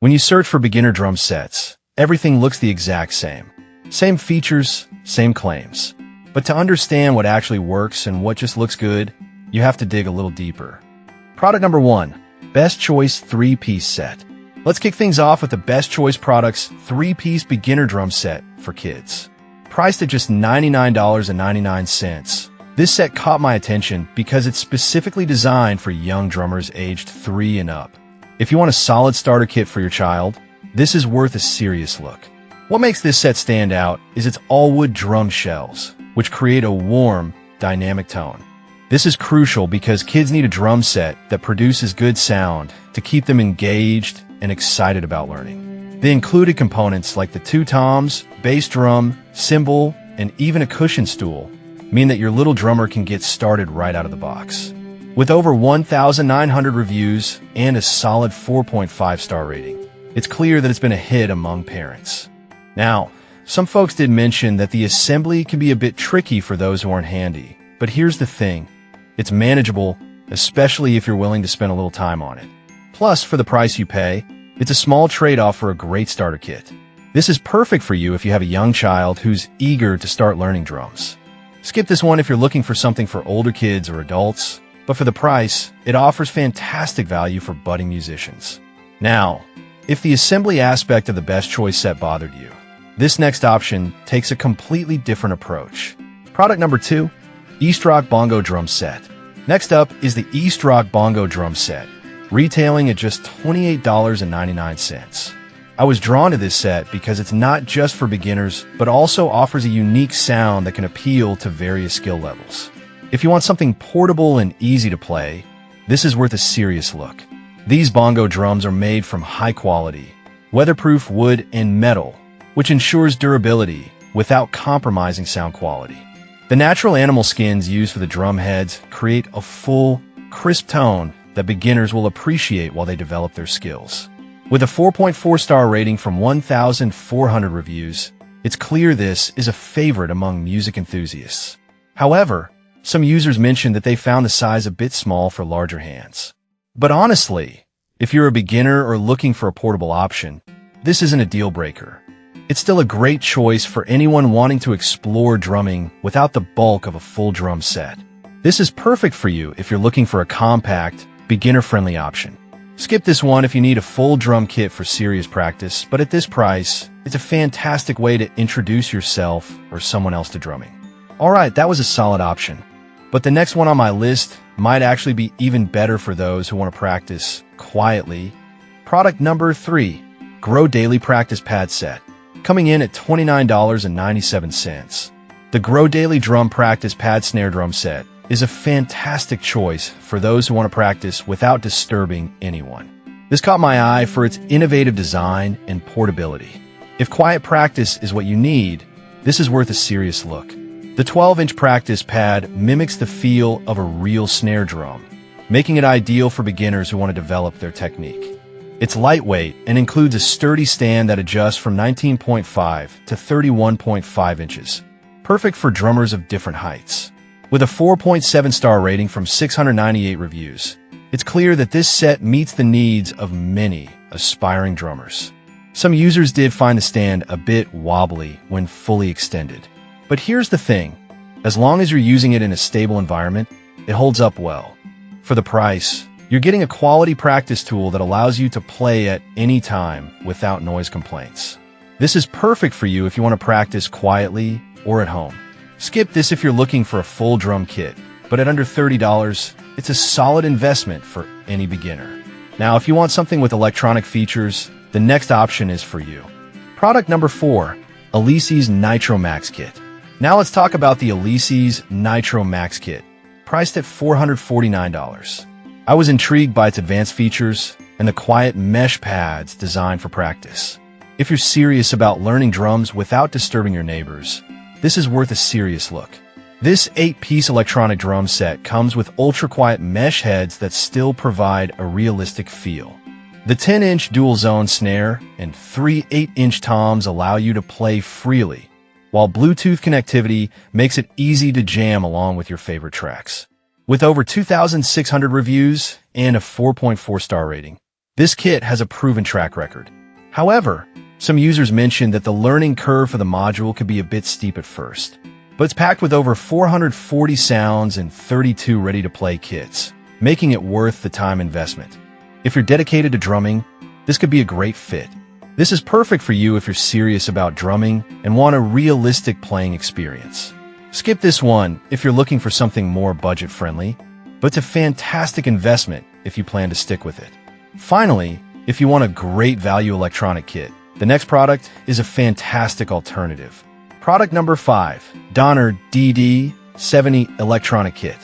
When you search for beginner drum sets, everything looks the exact same. Same features, same claims. But to understand what actually works and what just looks good, you have to dig a little deeper. Product number 1, Best Choice 3-Piece Set. Let's kick things off with the Best Choice Products 3-Piece Beginner Drum Set for kids. Priced at just $99.99, this set caught my attention because it's specifically designed for young drummers aged 3 and up. If you want a solid starter kit for your child, this is worth a serious look. What makes this set stand out is its all-wood drum shells, which create a warm, dynamic tone. This is crucial because kids need a drum set that produces good sound to keep them engaged and excited about learning. The included components like the 2 toms, bass drum, cymbal, and even a cushion stool mean that your little drummer can get started right out of the box. With over 1,900 reviews and a solid 4.5-star rating, it's clear that it's been a hit among parents. Now, some folks did mention that the assembly can be a bit tricky for those who aren't handy, but here's the thing. It's manageable, especially if you're willing to spend a little time on it. Plus, for the price you pay, it's a small trade-off for a great starter kit. This is perfect for you if you have a young child who's eager to start learning drums. Skip this one if you're looking for something for older kids or adults, but for the price, it offers fantastic value for budding musicians. Now, if the assembly aspect of the Best Choice set bothered you, this next option takes a completely different approach. Product number 2, East Rock Bongo Drum Set. Next up is the East Rock Bongo Drum Set, retailing at just $28.99. I was drawn to this set because it's not just for beginners, but also offers a unique sound that can appeal to various skill levels. If you want something portable and easy to play, this is worth a serious look. These bongo drums are made from high-quality, weatherproof wood and metal, which ensures durability without compromising sound quality. The natural animal skins used for the drum heads create a full, crisp tone that beginners will appreciate while they develop their skills. With a 4.4-star rating from 1,400 reviews, it's clear this is a favorite among music enthusiasts. However, some users mentioned that they found the size a bit small for larger hands. But honestly, if you're a beginner or looking for a portable option, this isn't a deal-breaker. It's still a great choice for anyone wanting to explore drumming without the bulk of a full drum set. This is perfect for you if you're looking for a compact, beginner-friendly option. Skip this one if you need a full drum kit for serious practice, but at this price, it's a fantastic way to introduce yourself or someone else to drumming. Alright, that was a solid option. But the next one on my list might actually be even better for those who want to practice quietly. Product number 3, Grow Daily Practice Pad Set, coming in at $29.97. The Grow Daily Drum Practice Pad Snare Drum Set is a fantastic choice for those who want to practice without disturbing anyone. This caught my eye for its innovative design and portability. If quiet practice is what you need, this is worth a serious look. The 12-inch practice pad mimics the feel of a real snare drum, making it ideal for beginners who want to develop their technique. It's lightweight and includes a sturdy stand that adjusts from 19.5 to 31.5 inches, perfect for drummers of different heights. With a 4.7-star rating from 698 reviews, it's clear that this set meets the needs of many aspiring drummers. Some users did find the stand a bit wobbly when fully extended. But here's the thing, as long as you're using it in a stable environment, it holds up well. For the price, you're getting a quality practice tool that allows you to play at any time without noise complaints. This is perfect for you if you want to practice quietly or at home. Skip this if you're looking for a full drum kit, but at under $30, it's a solid investment for any beginner. Now, if you want something with electronic features, the next option is for you. Product number 4, Alesis Nitro Max Kit. Now let's talk about the Alesis Nitro Max Kit, priced at $449. I was intrigued by its advanced features and the quiet mesh pads designed for practice. If you're serious about learning drums without disturbing your neighbors, this is worth a serious look. This 8-piece electronic drum set comes with ultra-quiet mesh heads that still provide a realistic feel. The 10-inch dual-zone snare and 3 8-inch toms allow you to play freely, while Bluetooth connectivity makes it easy to jam along with your favorite tracks. With over 2,600 reviews and a 4.4-star rating, This kit has a proven track record. However, some users mentioned that the learning curve for the module could be a bit steep at first, but it's packed with over 440 sounds and 32 ready-to-play kits, making it worth the time investment. If you're dedicated to drumming, this could be a great fit. This is perfect for you if you're serious about drumming and want a realistic playing experience. Skip this one if you're looking for something more budget-friendly, but it's a fantastic investment if you plan to stick with it. Finally, if you want a great value electronic kit, the next product is a fantastic alternative. Product number 5, Donner DD70 Electronic Kit.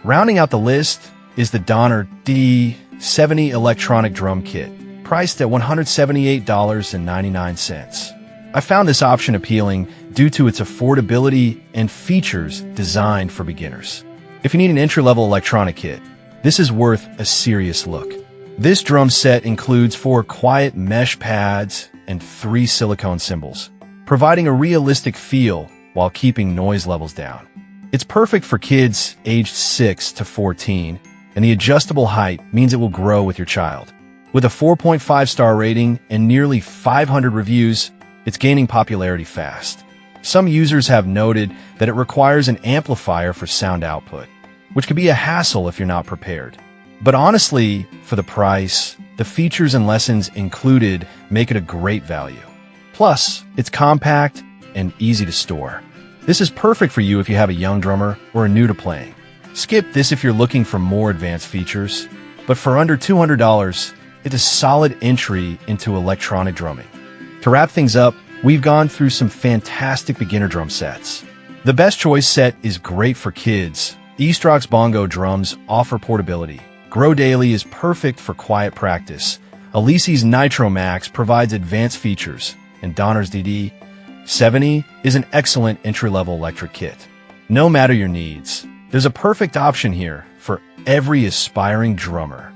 Rounding out the list is the Donner DD70 Electronic Drum Kit, priced at $178.99. I found this option appealing due to its affordability and features designed for beginners. If you need an entry-level electronic kit, this is worth a serious look. This drum set includes 4 quiet mesh pads and 3 silicone cymbals, providing a realistic feel while keeping noise levels down. It's perfect for kids aged 6 to 14, and the adjustable height means it will grow with your child. With a 4.5-star rating and nearly 500 reviews, it's gaining popularity fast. Some users have noted that it requires an amplifier for sound output, which can be a hassle if you're not prepared. But honestly, for the price, the features and lessons included make it a great value. Plus, it's compact and easy to store. This is perfect for you if you have a young drummer or are new to playing. Skip this if you're looking for more advanced features, but for under $200, it's a solid entry into electronic drumming. To wrap things up, we've gone through some fantastic beginner drum sets. The best choice set is great for kids. Eastrock's bongo drums offer portability. Grow Daily is perfect for quiet practice. Alesis Nitro Max provides advanced features, and Donner's DD70 is an excellent entry-level electric kit. No matter your needs, there's a perfect option here for every aspiring drummer.